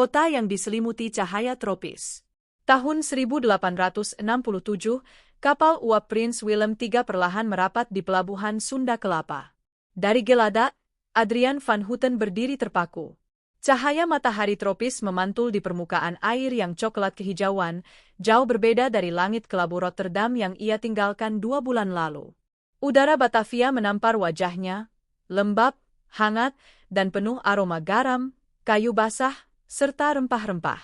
kota yang diselimuti cahaya tropis. Tahun 1867, kapal uap Prince Willem III perlahan merapat di pelabuhan Sunda Kelapa. Dari Geladak, Adrian van Houten berdiri terpaku. Cahaya matahari tropis memantul di permukaan air yang coklat kehijauan, jauh berbeda dari langit kelabu Rotterdam yang ia tinggalkan 2 bulan lalu. Udara Batavia menampar wajahnya, lembab, hangat, dan penuh aroma garam, kayu basah, serta rempah-rempah.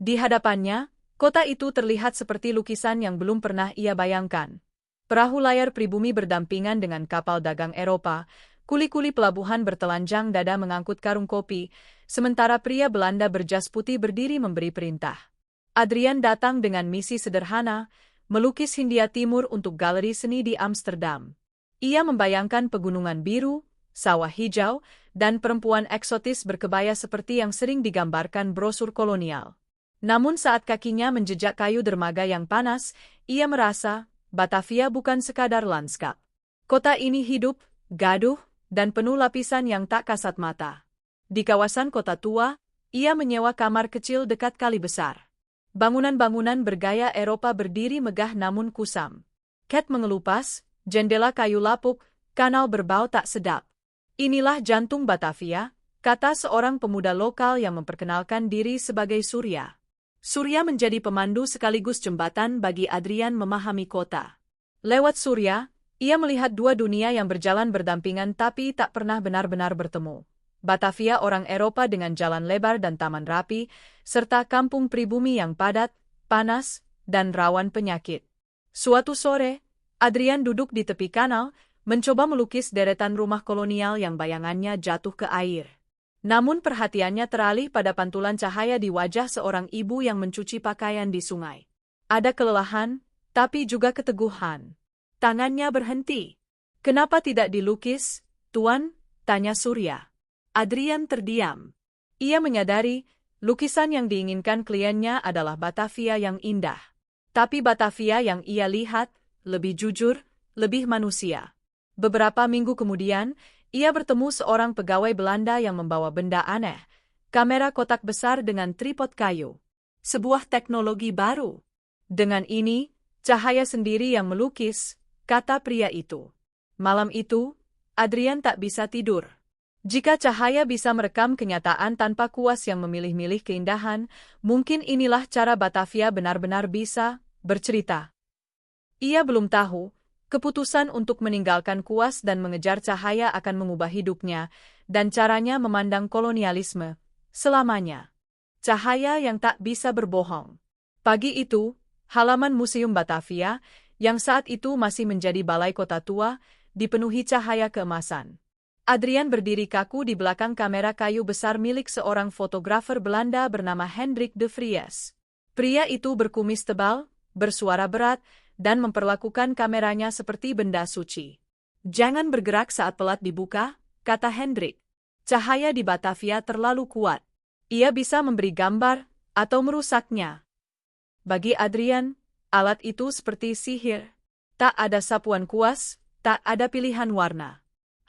Di hadapannya, kota itu terlihat seperti lukisan yang belum pernah ia bayangkan. Perahu layar pribumi berdampingan dengan kapal dagang Eropa, kuli-kuli pelabuhan bertelanjang dada mengangkut karung kopi, sementara pria Belanda berjas putih berdiri memberi perintah. Adrian datang dengan misi sederhana, melukis Hindia Timur untuk galeri seni di Amsterdam. Ia membayangkan pegunungan biru, sawah hijau, dan perempuan eksotis berkebaya seperti yang sering digambarkan brosur kolonial. Namun saat kakinya menjejak kayu dermaga yang panas, ia merasa Batavia bukan sekadar lanskap. Kota ini hidup, gaduh, dan penuh lapisan yang tak kasat mata. Di kawasan kota tua, ia menyewa kamar kecil dekat kali besar. Bangunan-bangunan bergaya Eropa berdiri megah namun kusam. Cat mengelupas, jendela kayu lapuk, kanal berbau tak sedap. Inilah jantung Batavia, kata seorang pemuda lokal yang memperkenalkan diri sebagai Surya. Surya menjadi pemandu sekaligus jembatan bagi Adrian memahami kota. Lewat Surya, ia melihat 2 dunia yang berjalan berdampingan tapi tak pernah benar-benar bertemu. Batavia orang Eropa dengan jalan lebar dan taman rapi, serta kampung pribumi yang padat, panas, dan rawan penyakit. Suatu sore, Adrian duduk di tepi kanal, mencoba melukis deretan rumah kolonial yang bayangannya jatuh ke air. Namun perhatiannya teralih pada pantulan cahaya di wajah seorang ibu yang mencuci pakaian di sungai. Ada kelelahan, tapi juga keteguhan. Tangannya berhenti. "Kenapa tidak dilukis, Tuan?" tanya Surya. Adrian terdiam. Ia menyadari, lukisan yang diinginkan kliennya adalah Batavia yang indah. Tapi Batavia yang ia lihat, lebih jujur, lebih manusia. Beberapa minggu kemudian, ia bertemu seorang pegawai Belanda yang membawa benda aneh, kamera kotak besar dengan tripod kayu. Sebuah teknologi baru. Dengan ini, cahaya sendiri yang melukis, kata pria itu. Malam itu, Adrian tak bisa tidur. Jika cahaya bisa merekam kenyataan tanpa kuas yang memilih-milih keindahan, mungkin inilah cara Batavia benar-benar bisa bercerita. Ia belum tahu, keputusan untuk meninggalkan kuas dan mengejar cahaya akan mengubah hidupnya, dan caranya memandang kolonialisme selamanya. Cahaya yang tak bisa berbohong. Pagi itu, halaman Museum Batavia, yang saat itu masih menjadi balai kota tua, dipenuhi cahaya keemasan. Adrian berdiri kaku di belakang kamera kayu besar milik seorang fotografer Belanda bernama Hendrik de Vries. Pria itu berkumis tebal, bersuara berat, dan memperlakukan kameranya seperti benda suci. "Jangan bergerak saat pelat dibuka," kata Hendrik. "Cahaya di Batavia terlalu kuat. Ia bisa memberi gambar, atau merusaknya." Bagi Adrian, alat itu seperti sihir. Tak ada sapuan kuas, tak ada pilihan warna.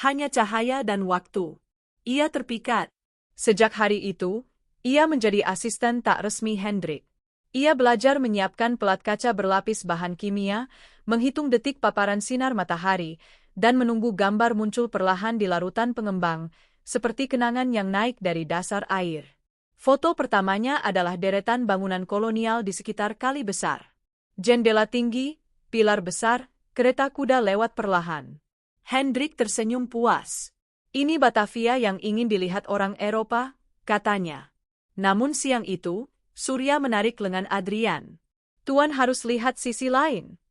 Hanya cahaya dan waktu. Ia terpikat. Sejak hari itu, ia menjadi asisten tak resmi Hendrik. Ia belajar menyiapkan pelat kaca berlapis bahan kimia, menghitung detik paparan sinar matahari, dan menunggu gambar muncul perlahan di larutan pengembang, seperti kenangan yang naik dari dasar air. Foto pertamanya adalah deretan bangunan kolonial di sekitar Kali Besar. Jendela tinggi, pilar besar, kereta kuda lewat perlahan. Hendrik tersenyum puas. "Ini Batavia yang ingin dilihat orang Eropa," katanya. Namun siang itu, Surya menarik lengan Adrian. "Tuan harus lihat sisi lain."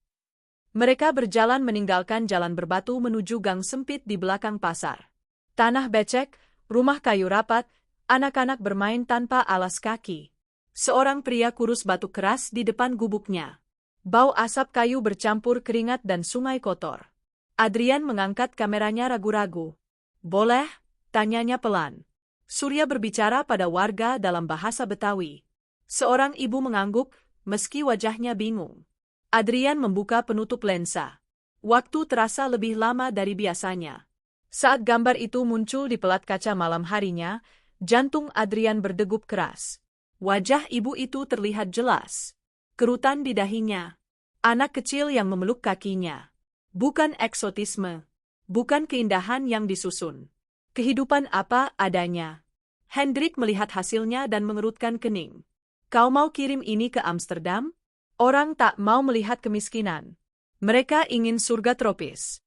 Mereka berjalan meninggalkan jalan berbatu menuju gang sempit di belakang pasar. Tanah becek, rumah kayu rapat, anak-anak bermain tanpa alas kaki. Seorang pria kurus batuk keras di depan gubuknya. Bau asap kayu bercampur keringat dan sungai kotor. Adrian mengangkat kameranya ragu-ragu. "Boleh?" tanyanya pelan. Surya berbicara pada warga dalam bahasa Betawi. Seorang ibu mengangguk, meski wajahnya bingung. Adrian membuka penutup lensa. Waktu terasa lebih lama dari biasanya. Saat gambar itu muncul di pelat kaca malam harinya, jantung Adrian berdegup keras. Wajah ibu itu terlihat jelas. Kerutan di dahinya. Anak kecil yang memeluk kakinya. Bukan eksotisme. Bukan keindahan yang disusun. Kehidupan apa adanya. Hendrik melihat hasilnya dan mengerutkan kening. Kau mau kirim ini ke Amsterdam? Orang tak mau melihat kemiskinan. Mereka ingin surga tropis.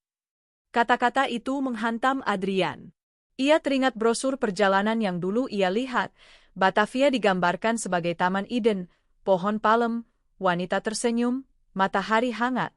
Kata-kata itu menghantam Adrian. Ia teringat brosur perjalanan yang dulu ia lihat. Batavia digambarkan sebagai Taman Eden, pohon palem, wanita tersenyum, matahari hangat.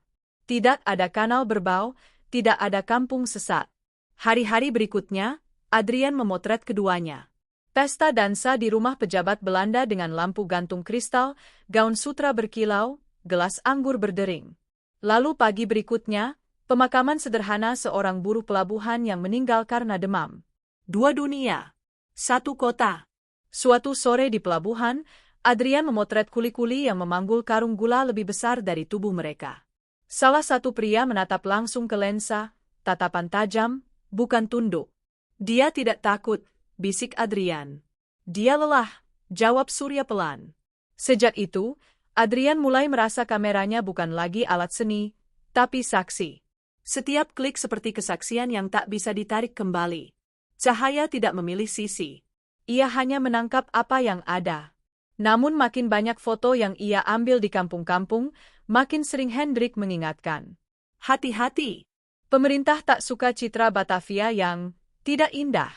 Tidak ada kanal berbau, tidak ada kampung sesat. Hari-hari berikutnya, Adrian memotret keduanya. Pesta dansa di rumah pejabat Belanda dengan lampu gantung kristal, gaun sutra berkilau, gelas anggur berdering. Lalu pagi berikutnya, pemakaman sederhana seorang buruh pelabuhan yang meninggal karena demam. Dua dunia. Satu kota. Suatu sore di pelabuhan, Adrian memotret kuli-kuli yang memanggul karung gula lebih besar dari tubuh mereka. Salah satu pria menatap langsung ke lensa, tatapan tajam, bukan tunduk. Dia tidak takut, bisik Adrian. Dia lelah, jawab Surya pelan. Sejak itu, Adrian mulai merasa kameranya bukan lagi alat seni, tapi saksi. Setiap klik seperti kesaksian yang tak bisa ditarik kembali. Cahaya tidak memilih sisi. Ia hanya menangkap apa yang ada. Namun makin banyak foto yang ia ambil di kampung-kampung, makin sering Hendrik mengingatkan. Hati-hati. Pemerintah tak suka citra Batavia yang tidak indah.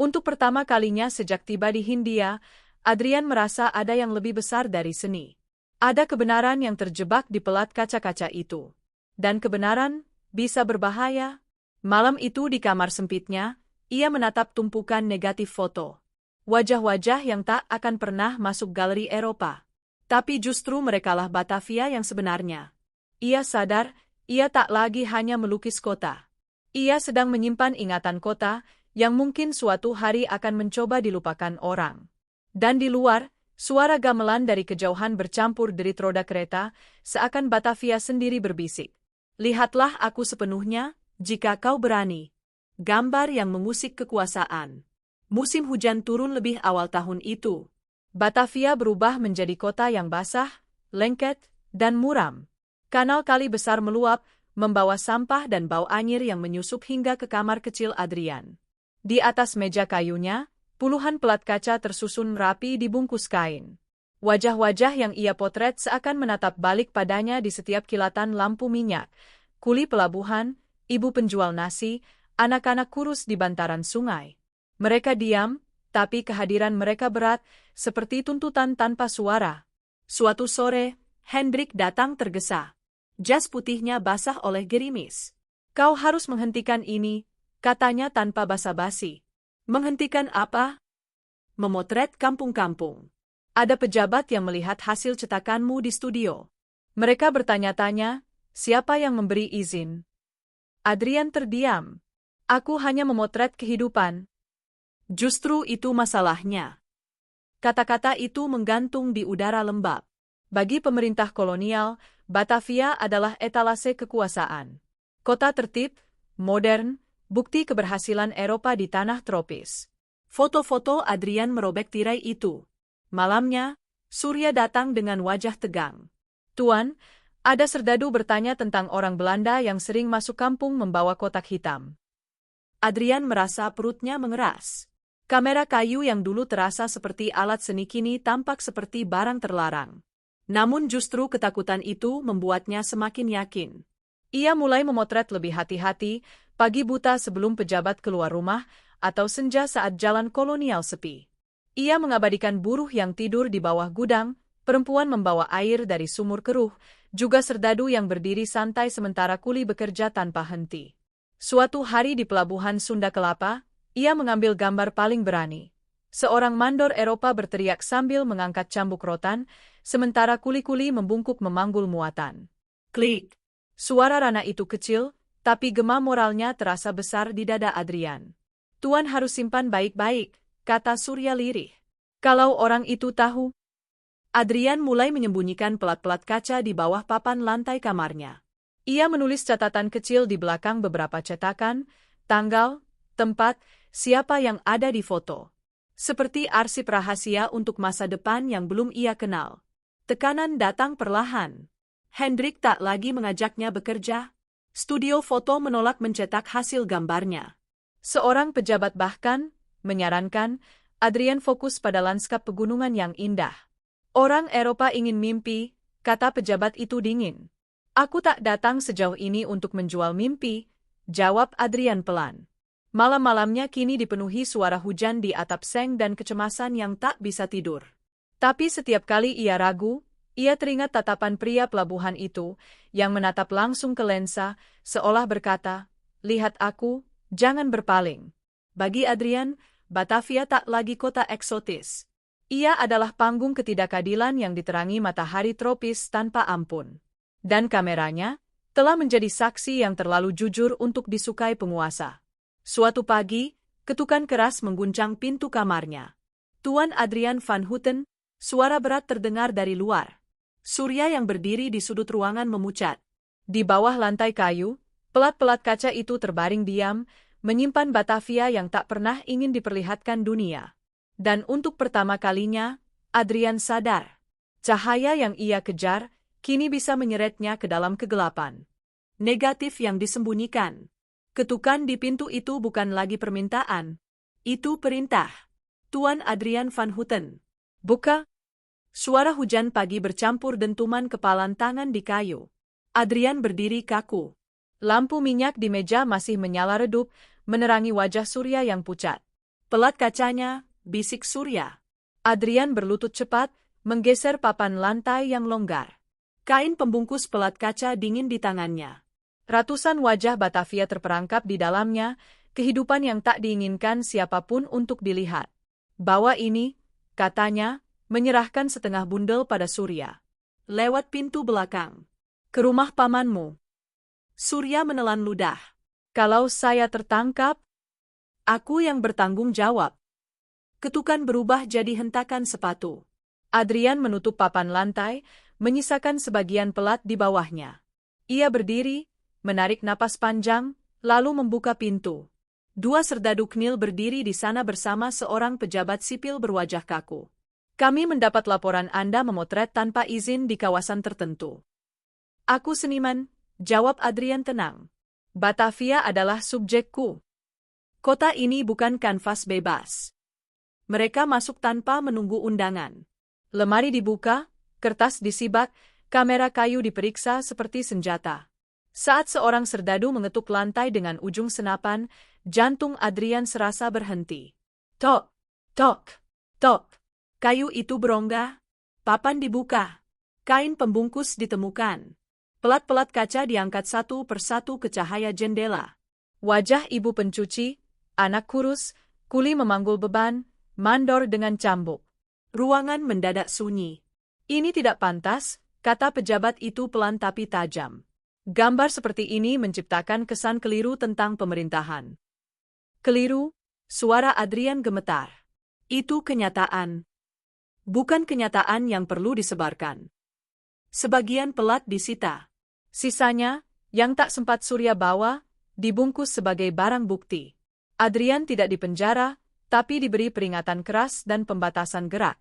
Untuk pertama kalinya sejak tiba di Hindia, Adrian merasa ada yang lebih besar dari seni. Ada kebenaran yang terjebak di pelat kaca-kaca itu. Dan kebenaran bisa berbahaya. Malam itu di kamar sempitnya, ia menatap tumpukan negatif foto. Wajah-wajah yang tak akan pernah masuk galeri Eropa. Tapi justru merekalah Batavia yang sebenarnya. Ia sadar, ia tak lagi hanya melukis kota. Ia sedang menyimpan ingatan kota, yang mungkin suatu hari akan mencoba dilupakan orang. Dan di luar, suara gamelan dari kejauhan bercampur derit roda kereta, seakan Batavia sendiri berbisik. Lihatlah aku sepenuhnya, jika kau berani. Gambar yang mengusik kekuasaan. Musim hujan turun lebih awal tahun itu. Batavia berubah menjadi kota yang basah, lengket, dan muram. Kanal kali besar meluap, membawa sampah dan bau anyir yang menyusup hingga ke kamar kecil Adrian. Di atas meja kayunya, puluhan pelat kaca tersusun rapi dibungkus kain. Wajah-wajah yang ia potret seakan menatap balik padanya di setiap kilatan lampu minyak. Kuli pelabuhan, ibu penjual nasi, anak-anak kurus di bantaran sungai. Mereka diam, tapi kehadiran mereka berat, seperti tuntutan tanpa suara. Suatu sore, Hendrik datang tergesa. Jas putihnya basah oleh gerimis. Kau harus menghentikan ini, katanya tanpa basa-basi. Menghentikan apa? Memotret kampung-kampung. Ada pejabat yang melihat hasil cetakanmu di studio. Mereka bertanya-tanya, siapa yang memberi izin? Adrian terdiam. Aku hanya memotret kehidupan. Justru itu masalahnya. Kata-kata itu menggantung di udara lembab. Bagi pemerintah kolonial, Batavia adalah etalase kekuasaan. Kota tertib, modern, bukti keberhasilan Eropa di tanah tropis. Foto-foto Adrian merobek tirai itu. Malamnya, Surya datang dengan wajah tegang. Tuan, ada serdadu bertanya tentang orang Belanda yang sering masuk kampung membawa kotak hitam. Adrian merasa perutnya mengeras. Kamera kayu yang dulu terasa seperti alat seni kini tampak seperti barang terlarang. Namun justru ketakutan itu membuatnya semakin yakin. Ia mulai memotret lebih hati-hati, pagi buta sebelum pejabat keluar rumah, atau senja saat jalan kolonial sepi. Ia mengabadikan buruh yang tidur di bawah gudang, perempuan membawa air dari sumur keruh, juga serdadu yang berdiri santai sementara kuli bekerja tanpa henti. Suatu hari di pelabuhan Sunda Kelapa, ia mengambil gambar paling berani. Seorang mandor Eropa berteriak sambil mengangkat cambuk rotan, sementara kuli-kuli membungkuk memanggul muatan. Klik! Suara rana itu kecil, tapi gema moralnya terasa besar di dada Adrian. Tuan harus simpan baik-baik, kata Surya lirih. Kalau orang itu tahu. Adrian mulai menyembunyikan pelat-pelat kaca di bawah papan lantai kamarnya. Ia menulis catatan kecil di belakang beberapa cetakan, tanggal, tempat, siapa yang ada di foto. Seperti arsip rahasia untuk masa depan yang belum ia kenal. Tekanan datang perlahan. Hendrik tak lagi mengajaknya bekerja. Studio foto menolak mencetak hasil gambarnya. Seorang pejabat bahkan menyarankan Adrian fokus pada lanskap pegunungan yang indah. Orang Eropa ingin mimpi, kata pejabat itu dingin. Aku tak datang sejauh ini untuk menjual mimpi, jawab Adrian pelan. Malam-malamnya kini dipenuhi suara hujan di atap seng dan kecemasan yang tak bisa tidur. Tapi setiap kali ia ragu, ia teringat tatapan pria pelabuhan itu, yang menatap langsung ke lensa, seolah berkata, "Lihat aku, jangan berpaling." Bagi Adrian, Batavia tak lagi kota eksotis. Ia adalah panggung ketidakadilan yang diterangi matahari tropis tanpa ampun. Dan kameranya telah menjadi saksi yang terlalu jujur untuk disukai penguasa. Suatu pagi, ketukan keras mengguncang pintu kamarnya. Tuan Adrian van Houten, suara berat terdengar dari luar. Surya yang berdiri di sudut ruangan memucat. Di bawah lantai kayu, pelat-pelat kaca itu terbaring diam, menyimpan Batavia yang tak pernah ingin diperlihatkan dunia. Dan untuk pertama kalinya, Adrian sadar. Cahaya yang ia kejar, kini bisa menyeretnya ke dalam kegelapan. Negatif yang disembunyikan. Ketukan di pintu itu bukan lagi permintaan. Itu perintah. Tuan Adrian van Houten. Buka. Suara hujan pagi bercampur dentuman kepalan tangan di kayu. Adrian berdiri kaku. Lampu minyak di meja masih menyala redup, menerangi wajah Surya yang pucat. Pelat kacanya, bisik Surya. Adrian berlutut cepat, menggeser papan lantai yang longgar. Kain pembungkus pelat kaca dingin di tangannya. Ratusan wajah Batavia terperangkap di dalamnya, kehidupan yang tak diinginkan siapapun untuk dilihat. Bawa ini, katanya, menyerahkan setengah bundel pada Surya. Lewat pintu belakang. Ke rumah pamanmu. Surya menelan ludah. Kalau saya tertangkap, aku yang bertanggung jawab. Ketukan berubah jadi hentakan sepatu. Adrian menutup papan lantai, menyisakan sebagian pelat di bawahnya. Ia berdiri, menarik napas panjang, lalu membuka pintu. Dua serdadu Knil berdiri di sana bersama seorang pejabat sipil berwajah kaku. Kami mendapat laporan Anda memotret tanpa izin di kawasan tertentu. Aku seniman, jawab Adrian tenang. Batavia adalah subjekku. Kota ini bukan kanvas bebas. Mereka masuk tanpa menunggu undangan. Lemari dibuka, kertas disibak, kamera kayu diperiksa seperti senjata. Saat seorang serdadu mengetuk lantai dengan ujung senapan, jantung Adrian serasa berhenti. Tok, tok, tok. Kayu itu berongga. Papan dibuka. Kain pembungkus ditemukan. Pelat-pelat kaca diangkat satu persatu ke cahaya jendela. Wajah ibu pencuci, anak kurus, kuli memanggul beban, mandor dengan cambuk. Ruangan mendadak sunyi. Ini tidak pantas, kata pejabat itu pelan tapi tajam. Gambar seperti ini menciptakan kesan keliru tentang pemerintahan. Keliru? Suara Adrian gemetar. Itu kenyataan. Bukan kenyataan yang perlu disebarkan. Sebagian pelat disita. Sisanya, yang tak sempat Surya bawa, dibungkus sebagai barang bukti. Adrian tidak dipenjara, tapi diberi peringatan keras dan pembatasan gerak.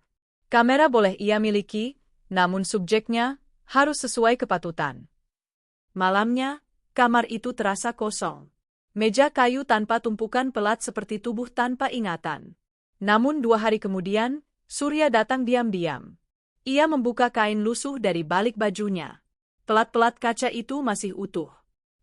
Kamera boleh ia miliki, namun subjeknya harus sesuai kepatutan. Malamnya, kamar itu terasa kosong. Meja kayu tanpa tumpukan pelat seperti tubuh tanpa ingatan. Namun 2 hari kemudian, Surya datang diam-diam. Ia membuka kain lusuh dari balik bajunya. Pelat-pelat kaca itu masih utuh.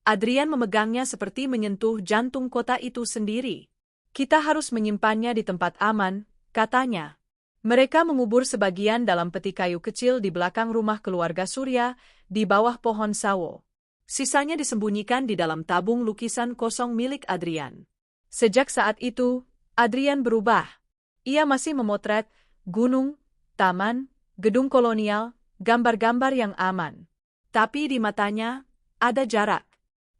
Adrian memegangnya seperti menyentuh jantung kota itu sendiri. Kita harus menyimpannya di tempat aman, katanya. Mereka mengubur sebagian dalam peti kayu kecil di belakang rumah keluarga Surya, di bawah pohon sawo. Sisanya disembunyikan di dalam tabung lukisan kosong milik Adrian. Sejak saat itu, Adrian berubah. Ia masih memotret gunung, taman, gedung kolonial, gambar-gambar yang aman. Tapi di matanya, ada jarak.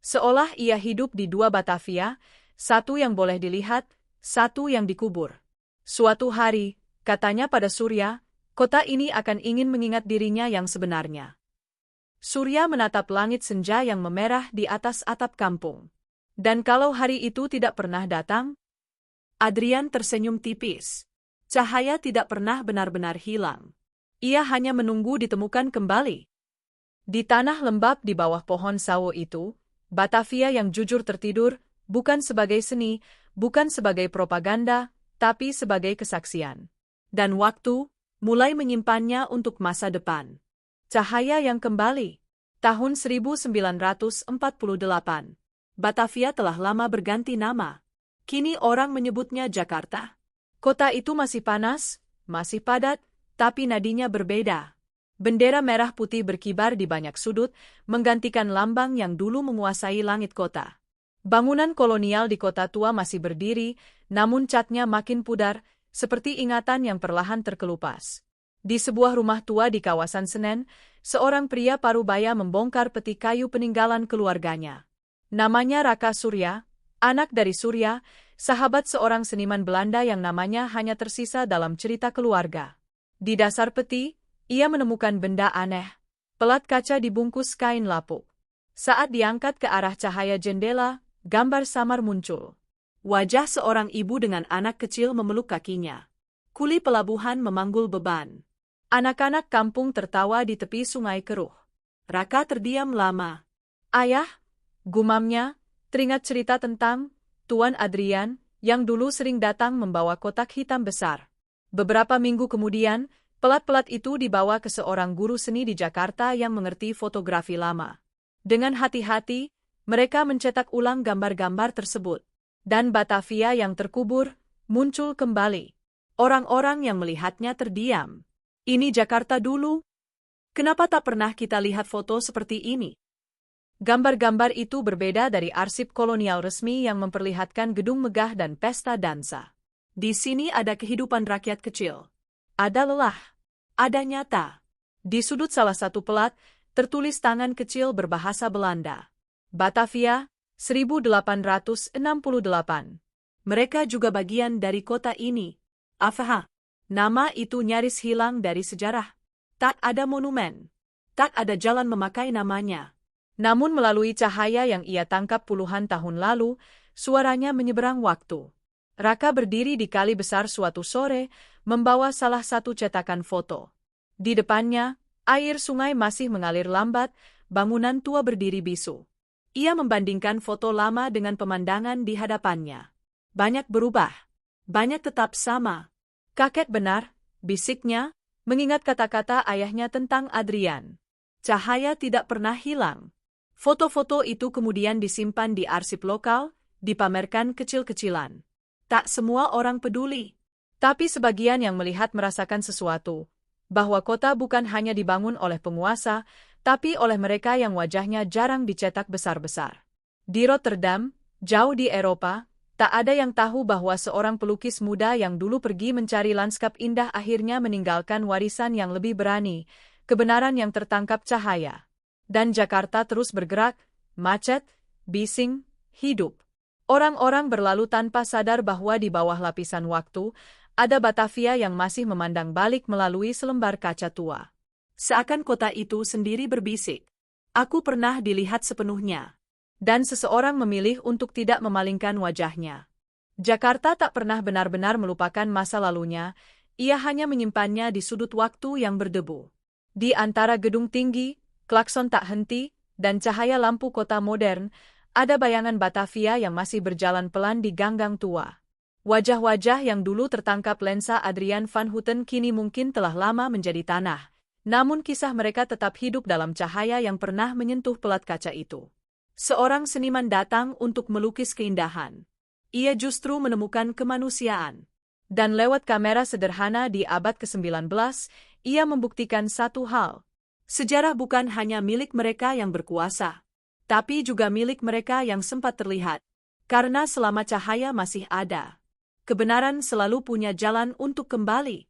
Seolah ia hidup di 2 Batavia, satu yang boleh dilihat, satu yang dikubur. Suatu hari, katanya pada Surya, kota ini akan ingin mengingat dirinya yang sebenarnya. Surya menatap langit senja yang memerah di atas atap kampung. Dan kalau hari itu tidak pernah datang? Adrian tersenyum tipis. Cahaya tidak pernah benar-benar hilang. Ia hanya menunggu ditemukan kembali. Di tanah lembab di bawah pohon sawo itu, Batavia yang jujur tertidur, bukan sebagai seni, bukan sebagai propaganda, tapi sebagai kesaksian. Dan waktu mulai menyimpannya untuk masa depan. Cahaya yang kembali. Tahun 1948. Batavia telah lama berganti nama. Kini orang menyebutnya Jakarta. Kota itu masih panas, masih padat, tapi nadinya berbeda. Bendera merah putih berkibar di banyak sudut, menggantikan lambang yang dulu menguasai langit kota. Bangunan kolonial di kota tua masih berdiri, namun catnya makin pudar, seperti ingatan yang perlahan terkelupas. Di sebuah rumah tua di kawasan Senen, seorang pria parubaya membongkar peti kayu peninggalan keluarganya. Namanya Raka Surya, anak dari Surya, sahabat seorang seniman Belanda yang namanya hanya tersisa dalam cerita keluarga. Di dasar peti, ia menemukan benda aneh. Pelat kaca dibungkus kain lapuk. Saat diangkat ke arah cahaya jendela, gambar samar muncul. Wajah seorang ibu dengan anak kecil memeluk kakinya. Kuli pelabuhan memanggul beban. Anak-anak kampung tertawa di tepi sungai keruh. Raka terdiam lama. Ayah, gumamnya, teringat cerita tentang Tuan Adrian, yang dulu sering datang membawa kotak hitam besar. Beberapa minggu kemudian, pelat-pelat itu dibawa ke seorang guru seni di Jakarta yang mengerti fotografi lama. Dengan hati-hati, mereka mencetak ulang gambar-gambar tersebut. Dan Batavia yang terkubur, muncul kembali. Orang-orang yang melihatnya terdiam. Ini Jakarta dulu. Kenapa tak pernah kita lihat foto seperti ini? Gambar-gambar itu berbeda dari arsip kolonial resmi yang memperlihatkan gedung megah dan pesta dansa. Di sini ada kehidupan rakyat kecil. Ada lelah. Ada nyata. Di sudut salah satu pelat, tertulis tangan kecil berbahasa Belanda. Batavia, 1868. Mereka juga bagian dari kota ini. Afah. Nama itu nyaris hilang dari sejarah. Tak ada monumen. Tak ada jalan memakai namanya. Namun melalui cahaya yang ia tangkap puluhan tahun lalu, suaranya menyeberang waktu. Raka berdiri di kali besar suatu sore, membawa salah satu cetakan foto. Di depannya, air sungai masih mengalir lambat, bangunan tua berdiri bisu. Ia membandingkan foto lama dengan pemandangan di hadapannya. Banyak berubah. Banyak tetap sama. Kakek benar, bisiknya, mengingat kata-kata ayahnya tentang Adrian. Cahaya tidak pernah hilang. Foto-foto itu kemudian disimpan di arsip lokal, dipamerkan kecil-kecilan. Tak semua orang peduli. Tapi sebagian yang melihat merasakan sesuatu, bahwa kota bukan hanya dibangun oleh penguasa, tapi oleh mereka yang wajahnya jarang dicetak besar-besar. Di Rotterdam, jauh di Eropa, tak ada yang tahu bahwa seorang pelukis muda yang dulu pergi mencari lanskap indah akhirnya meninggalkan warisan yang lebih berani, kebenaran yang tertangkap cahaya. Dan Jakarta terus bergerak, macet, bising, hidup. Orang-orang berlalu tanpa sadar bahwa di bawah lapisan waktu, ada Batavia yang masih memandang balik melalui selembar kaca tua. Seakan kota itu sendiri berbisik. Aku pernah dilihat sepenuhnya. Dan seseorang memilih untuk tidak memalingkan wajahnya. Jakarta tak pernah benar-benar melupakan masa lalunya, ia hanya menyimpannya di sudut waktu yang berdebu. Di antara gedung tinggi, klakson tak henti, dan cahaya lampu kota modern, ada bayangan Batavia yang masih berjalan pelan di ganggang tua. Wajah-wajah yang dulu tertangkap lensa Adrian van Houten kini mungkin telah lama menjadi tanah, namun kisah mereka tetap hidup dalam cahaya yang pernah menyentuh pelat kaca itu. Seorang seniman datang untuk melukis keindahan. Ia justru menemukan kemanusiaan. Dan lewat kamera sederhana di abad ke-19, ia membuktikan satu hal. Sejarah bukan hanya milik mereka yang berkuasa, tapi juga milik mereka yang sempat terlihat. Karena selama cahaya masih ada, kebenaran selalu punya jalan untuk kembali.